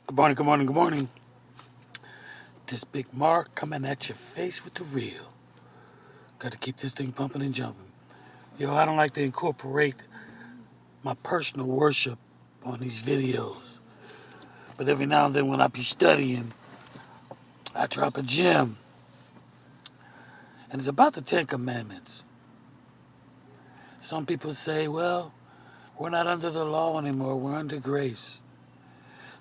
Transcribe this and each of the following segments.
Good morning, good morning, good morning. This Big Mark coming at your face with the real. Got to keep this thing pumping and jumping. Yo, I don't like to incorporate my personal worship on these videos. But every now and then when I be studying, I drop a gem. And it's about the Ten Commandments. Some people say, well, we're not under the law anymore, we're under grace.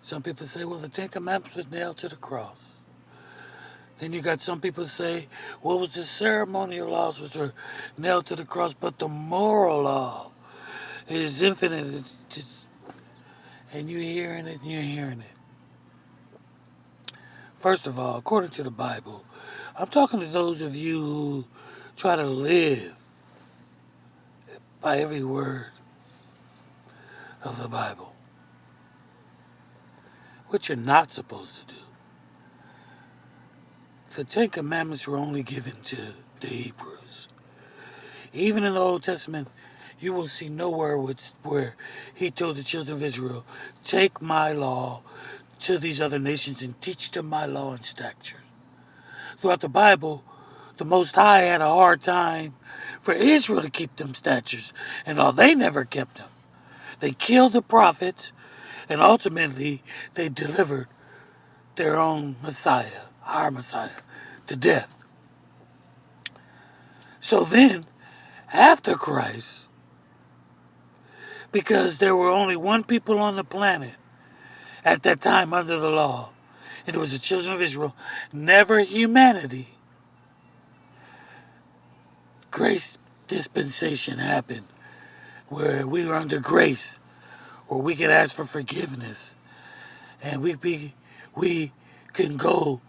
Some people say, well, the Ten Commandments was nailed to the cross. Then you got some people say, well, it was the ceremonial laws which were nailed to the cross, but the moral law is infinite. It's just, and you're hearing it and you're hearing it. First of all, according to the Bible, I'm talking to those of you who try to live by every word of the Bible, which you're not supposed to do. The Ten Commandments were only given to the Hebrews. Even in the Old Testament, you will see nowhere where he told the children of Israel, take my law to these other nations and teach them my law and statutes. Throughout the Bible, the Most High had a hard time for Israel to keep them statutes, and all they never kept them. They killed the prophets, and ultimately they delivered their own Messiah, our Messiah, to death. So then, after Christ, because there were only one people on the planet at that time under the law, and it was the children of Israel, never humanity. Grace dispensation happened where we were under grace, where we could ask for forgiveness, and we can go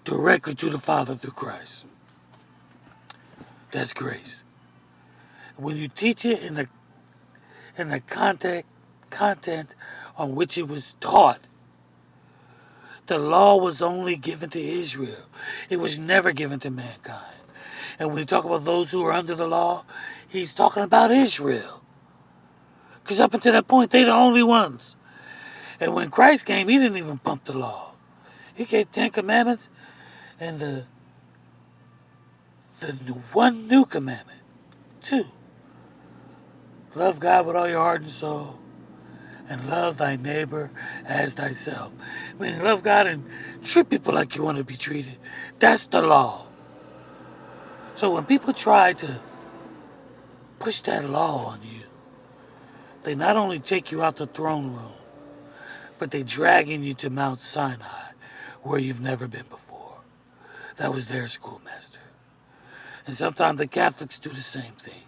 directly to the Father through Christ. That's grace. When you teach it in the content on which it was taught, the law was only given to Israel. It was never given to mankind. And when you talk about those who are under the law, he's talking about Israel. Because up until that point, they're the only ones. And when Christ came, he didn't even pump the law. He gave 10 commandments and the one new commandment. 2. Love God with all your heart and soul, and love thy neighbor as thyself. I mean, love God and treat people like you want to be treated. That's the law. So when people try to push that law on you, they not only take you out the throne room, but they dragging you to Mount Sinai, where you've never been before. That was their schoolmaster. And sometimes the Catholics do the same thing.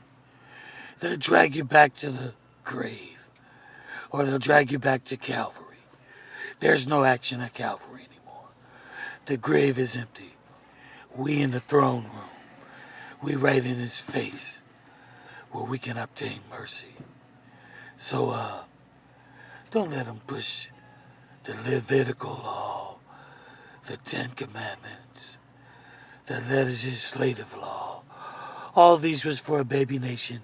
They'll drag you back to the grave, or they'll drag you back to Calvary. There's no action at Calvary anymore. The grave is empty. We in the throne room. We right in his face, where we can obtain mercy. So, don't let them push the Levitical law, the 10 Commandments, the legislative law. All these was for a baby nation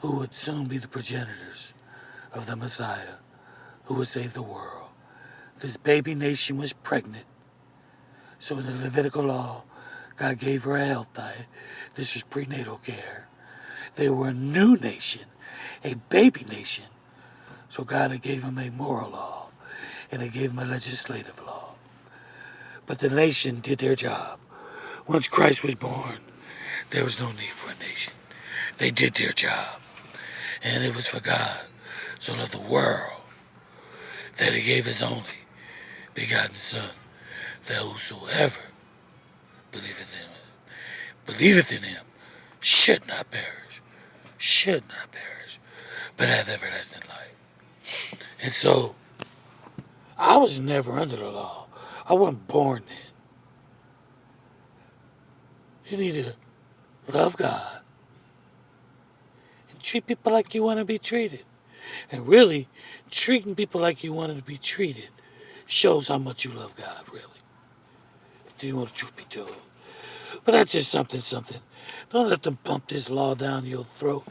who would soon be the progenitors of the Messiah who would save the world. This baby nation was pregnant. So in the Levitical law, God gave her a health diet. This was prenatal care. They were a new nation, a baby nation. So God gave them a moral law, and he gave them a legislative law. But the nation did their job. Once Christ was born, there was no need for a nation. They did their job, and it was for God so loved the world that he gave his only begotten Son, that whosoever believeth in him should not perish, but have everlasting life. And so, I was never under the law. I wasn't born then. You need to love God and treat people like you want to be treated. And really, treating people like you want to be treated shows how much you love God, really. If you want the truth be told. But that's just something. Don't let them pump this law down your throat.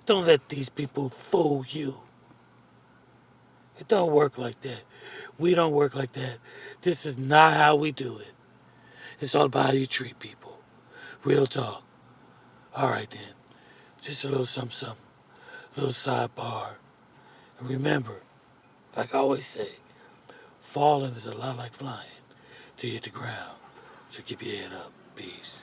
Don't let these people fool you. It don't work like that. We don't work like that. This is not how we do it. It's all about how you treat people. Real talk. All right then. Just a little something, something. A little sidebar. And remember, like I always say, falling is a lot like flying to hit the ground. So keep your head up. Peace.